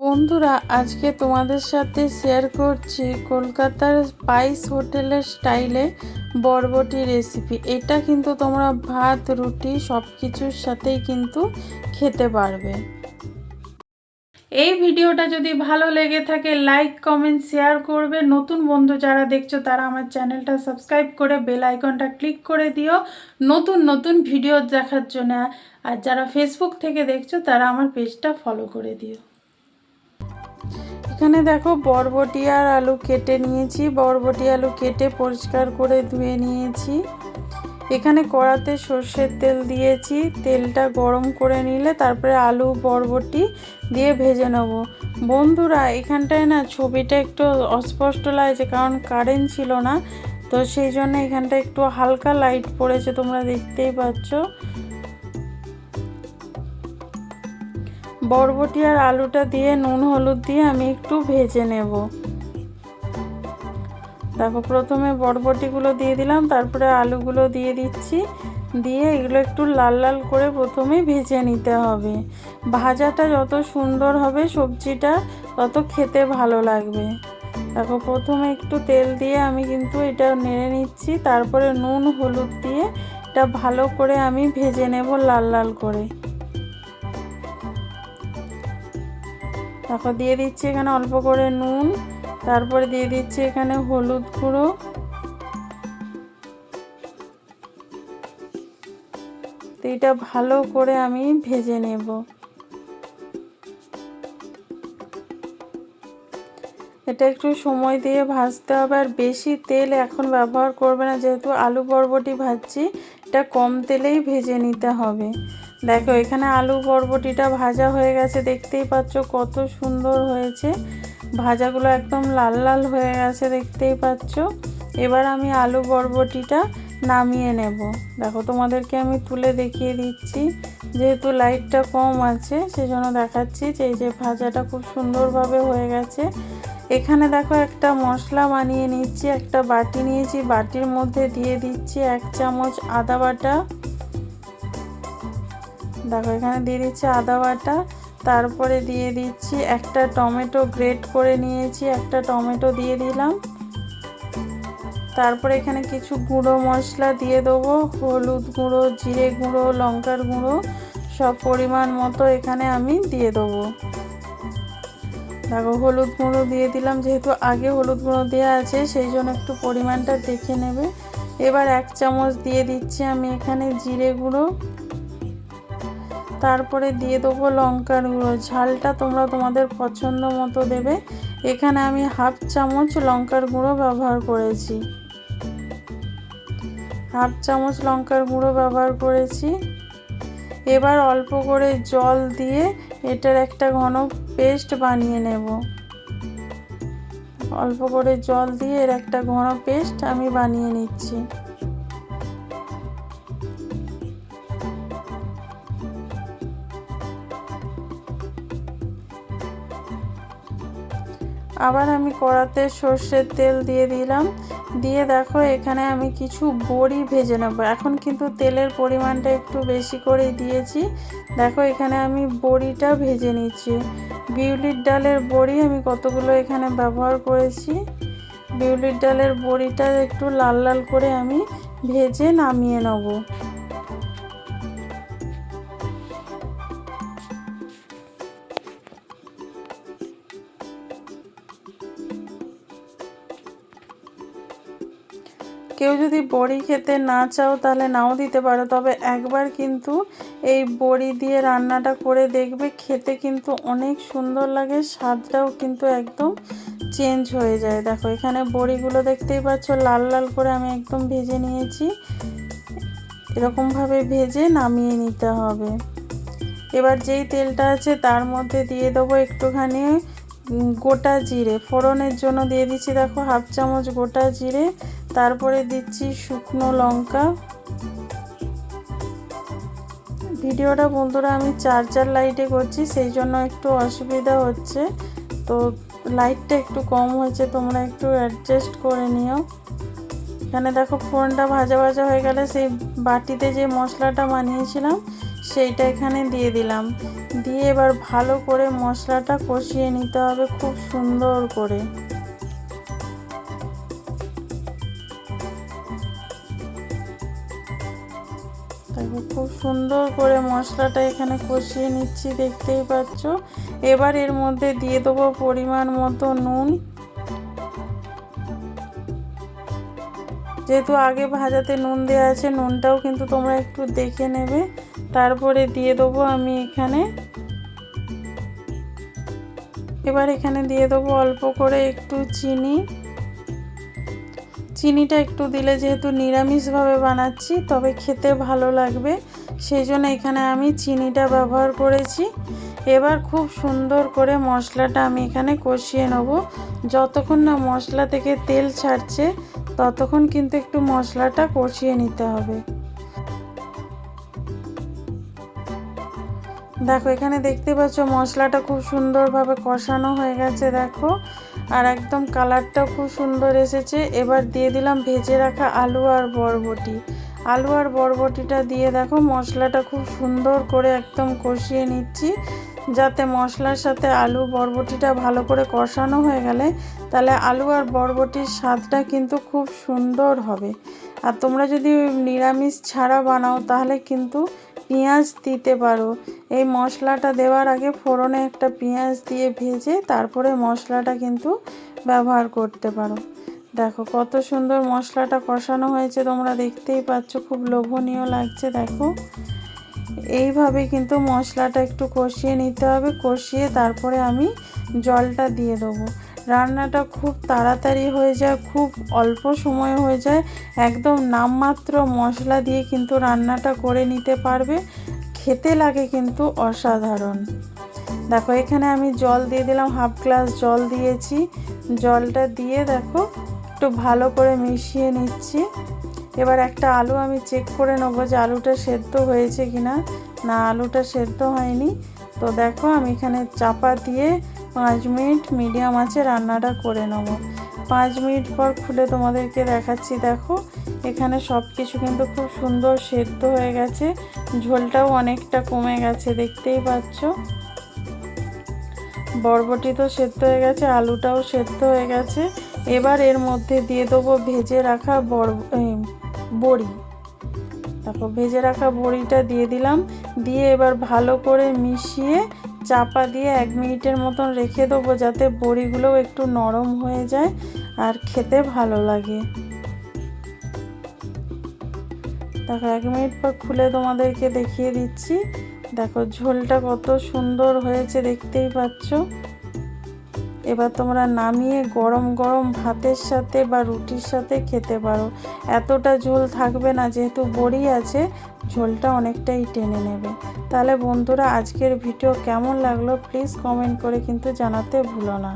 বন্ধুরা, আজকে তোমাদের সাথে শেয়ার করছি কলকাতার স্পাইস হোটেলের স্টাইলে বরবটি রেসিপি। এটা কিন্তু তোমরা ভাত, রুটি সব কিছুর সাথেই কিন্তু খেতে পারবে। এই ভিডিওটা যদি ভালো লেগে থাকে লাইক, কমেন্ট, শেয়ার করবে। নতুন বন্ধু যারা দেখছো তারা আমার চ্যানেলটা সাবস্ক্রাইব করে বেল আইকনটা ক্লিক করে দিও নতুন নতুন ভিডিও দেখার জন্য। আর যারা ফেসবুক থেকে দেখছো তারা আমার পেজটা ফলো করে দিও। এখানে দেখো বরবটি আর আলু কেটে নিয়েছি। বরবটি আলু কেটে পরিষ্কার করে ধুয়ে নিয়েছি। এখানে কড়াতে সর্ষের তেল দিয়েছি। তেলটা গরম করে নিলে তারপরে আলু বরবটি দিয়ে ভেজে নেব। বন্ধুরা, এখানটায় না ছবিটা একটু অস্পষ্ট লাগছে কারণ কারেন্ট ছিল না, তো সেই জন্য এখানটা একটু হালকা লাইট পড়েছে, তোমরা দেখতেই পাচ্ছ। বরবটি আর আলুটা দিয়ে নুন হলুদ দিয়ে আমি একটু ভেজে নেব। দেখো, প্রথমে বরবটিগুলো দিয়ে দিলাম, তারপরে আলুগুলো দিয়ে দিচ্ছি। দিয়ে এগুলো একটু লাল লাল করে প্রথমে ভেজে নিতে হবে। ভাজাটা যত সুন্দর হবে সবজিটা তত খেতে ভালো লাগবে। দেখো, প্রথমে একটু তেল দিয়ে আমি কিন্তু এটা নেড়ে নিচ্ছি, তারপরে নুন হলুদ দিয়ে এটা ভালো করে আমি ভেজে নেব লাল লাল করে। তারপর দিয়ে দিচ্ছি এখানে অল্প করে নুন, তারপরে দিয়ে দিচ্ছি এখানে হলুদ গুঁড়ো, তো এটা ভালো করে আমি ভেজে নেব। এটা একটু সময় দিয়ে ভাজতে হবে, আর বেশি তেল এখন ব্যবহার করবে না, যেহেতু আলু বরবটি ভাজছি। এটা কম তেলেই ভেজে নিতে হবে। দেখো, এখানে আলু বরবটিটা ভাজা হয়ে গেছে, দেখতেই পাচ্ছ কত সুন্দর হয়েছে। ভাজাগুলো একদম লাল লাল হয়ে গেছে, দেখতেই পাচ্ছ। এবার আমি আলু বরবটিটা নামিয়ে নেব। দেখো, তোমাদেরকে আমি তুলে দেখিয়ে দিচ্ছি, যেহেতু লাইটটা কম আছে সেজন্য দেখাচ্ছি যে এই যে ভাজাটা খুব সুন্দরভাবে হয়ে গেছে। এখানে দেখো একটা মশলা বানিয়ে নিচ্ছি। একটা বাটি নিয়েছি, বাটির মধ্যে দিয়ে দিচ্ছি 1 চামচ আদা বাটা। দেখো, এখানে দিয়ে দিচ্ছি আদা বাটা, তারপরে দিয়ে দিচ্ছি একটা টমেটো গ্রেট করে নিয়েছি, একটা টমেটো দিয়ে দিলাম। তারপরে এখানে কিছু গুঁড়ো মশলা দিয়ে দেবো, হলুদ গুঁড়ো, জিরে গুঁড়ো, লঙ্কার গুঁড়ো সব পরিমাণ মতো এখানে আমি দিয়ে দেবো। দেখো, হলুদ গুঁড়ো দিয়ে দিলাম, যেহেতু আগে হলুদ গুঁড়ো দেওয়া আছে সেই জন্য একটু পরিমাণটা দেখে নেবে। এবার 1 চামচ দিয়ে দিচ্ছি আমি এখানে জিরে গুঁড়ো, তারপরে দিয়ে দেবো লঙ্কার গুঁড়ো। ঝালটা তোমরা তোমাদের পছন্দ মতো দেবে। এখানে আমি 1/2 চামচ লঙ্কার গুঁড়ো ব্যবহার করেছি। 1/2 চামচ লঙ্কার গুঁড়ো ব্যবহার করেছি। এবার অল্প করে জল দিয়ে এটার একটা ঘন পেস্ট বানিয়ে নেব। অল্প করে জল দিয়ে এর একটা ঘন পেস্ট আমি বানিয়ে নিচ্ছি। আবার আমি কড়াতে সর্ষের তেল দিয়ে দিলাম। দিয়ে দেখো, এখানে আমি কিছু বড়ি ভেজে নেব। এখন কিন্তু তেলের পরিমাণটা একটু বেশি করে দিয়েছি। দেখো, এখানে আমি বড়িটা ভেজে নিচ্ছি। বিউলির ডালের বড়ি আমি কতগুলো এখানে ব্যবহার করেছি। বিউলির ডালের বড়িটা একটু লাল লাল করে আমি ভেজে নামিয়ে নেব। কেউ যদি বড়ি খেতে না চাও তাহলে নাও দিতে পারো, তবে একবার কিন্তু এই বড়ি দিয়ে রান্নাটা করে দেখবে, খেতে কিন্তু অনেক সুন্দর লাগে, স্বাদটাও কিন্তু একদম চেঞ্জ হয়ে যায়। দেখো, এখানে বড়িগুলো দেখতেই পাচ্ছ লাল লাল করে আমি একদম ভেজে নিয়েছি। এরকমভাবে ভেজে নামিয়ে নিতে হবে। এবার যেই তেলটা আছে তার মধ্যে দিয়ে দেবো একটুখানি গোটা জিরে, ফোড়নের জন্য দিয়ে দিচ্ছি। দেখো, 1/2 চামচ গোটা জিরে, তারপরে দিচ্ছি শুকনো লঙ্কা। ভিডিওটা বন্ধুরা আমি চার্জার লাইটে করছি, সেই জন্য একটু অসুবিধা হচ্ছে, তো লাইটটা একটু কম হয়েছে, তোমরা একটু অ্যাডজাস্ট করে নিও। এখানে দেখো, ফোড়নটা ভাজা ভাজা হয়ে গেলে সেই বাটিতে যে মশলাটা বানিয়েছিলাম সেইটা এখানে দিয়ে দিলাম। দিয়ে এবার ভালো করে মশলাটা কষিয়ে নিতে হবে খুব সুন্দর করে। দেখো খুব সুন্দর করে মশলাটা এখানে কষিয়ে নিচ্ছি, দেখতেই পাচ্ছ। এবার এর মধ্যে দিয়ে দেবো পরিমাণ মতো নুন। যেহেতু আগে ভাজাতে নুন দেওয়া আছে, নুনটাও কিন্তু তোমরা একটু দেখে নেবে। তারপরে দিয়ে দেবো আমি এখানে দিয়ে দেবো অল্প করে একটু চিনি। চিনিটা একটু দিলে যেহেতু নিরামিষভাবে বানাচ্ছি তবে খেতে ভালো লাগবে, সেই জন্য এখানে আমি চিনিটা ব্যবহার করেছি। এবার খুব সুন্দর করে মশলাটা আমি এখানে কষিয়ে নেব। যতক্ষণ না মশলা থেকে তেল ছাড়ছে ততক্ষণ কিন্তু একটু মশলাটা কষিয়ে নিতে হবে। দেখো এখানে দেখতে পাচ্ছ মশলাটা খুব সুন্দরভাবে কষানো হয়ে গেছে, দেখো। আর একদম কালারটাও খুব সুন্দর এসেছে। এবার দিয়ে দিলাম ভেজে রাখা আলু আর বরবটি। আলু আর বরবটিটা দিয়ে দেখো মশলাটা খুব সুন্দর করে একদম কষিয়ে নিচ্ছি, যাতে মশলার সাথে আলু বরবটিটা ভালো করে কষানো হয়ে গেলে তাহলে আলু আর বরবটির স্বাদটা কিন্তু খুব সুন্দর হবে। আর তোমরা যদি নিরামিষ ছাড়া বানাও তাহলে কিন্তু পেঁয়াজ দিতে পারো। এই মশলাটা দেওয়ার আগে ফোড়নে একটা পেঁয়াজ দিয়ে ভেজে তারপরে মশলাটা কিন্তু ব্যবহার করতে পারো। দেখো কত সুন্দর মশলাটা কষানো হয়েছে, তোমরা দেখতেই পাচ্ছ, খুব লোভনীয় লাগছে। দেখো এইভাবে কিন্তু মশলাটা একটু কষিয়ে নিতে হবে। কষিয়ে তারপরে আমি জলটা দিয়ে দেবো। রান্নাটা খুব তাড়াতাড়ি হয়ে যায়, খুব অল্প সময়ে হয়ে যায়। একদম নামমাত্র মশলা দিয়ে কিন্তু রান্নাটা করে নিতে পারবে, খেতে লাগে কিন্তু অসাধারণ। দেখো এখানে আমি জল দিয়ে দিলাম, হাফ গ্লাস জল দিয়েছি। জলটা দিয়ে দেখো একটু ভালো করে মিশিয়ে নিচ্ছি। এবার একটা আলু আমি চেক করে নেবো যে আলুটা সেদ্ধ হয়েছে কিনা। না, আলুটা সেদ্ধ হয়নি। তো দেখো আমি এখানে চাপা দিয়ে 5 মিনিট মিডিয়াম আঁচে রান্নাটা করে নেব। 5 মিনিট পর খুলে তোমাদেরকে দেখাচ্ছি। দেখো এখানে সব কিছু কিন্তু খুব সুন্দর সেদ্ধ হয়ে গেছে, ঝোলটাও অনেকটা কমে গেছে, দেখতেই পাচ্ছ। বরবটি তো সেদ্ধ হয়ে গেছে, আলুটাও সেদ্ধ হয়ে গেছে। এবার এর মধ্যে দিয়ে দেবো ভেজে রাখা বড়ি। তারপর ভেজে রাখা বড়িটা দিয়ে দিলাম। দিয়ে এবার ভালো করে মিশিয়ে চাপা দিয়ে 1 মিনিটের মতন রেখে দেবো, যাতে বড়িগুলোও একটু নরম হয়ে যায় আর খেতে ভালো লাগে। দেখো 1 মিনিট পর খুলে তোমাদেরকে দেখিয়ে দিচ্ছি। দেখো ঝোলটা কত সুন্দর হয়েছে, দেখতেই পাচ্ছ। এবার তোমরা নামিয়ে গরম গরম ভাতের সাথে বা রুটির সাথে খেতে পারো। এতটা ঝোল থাকবে না, যেহেতু বড়ি আছে ঝোলটা অনেকটাই টেনে নেবে। তাহলে বন্ধুরা আজকের ভিডিও কেমন লাগলো প্লিজ কমেন্ট করে কিন্তু জানাতে ভুলো না।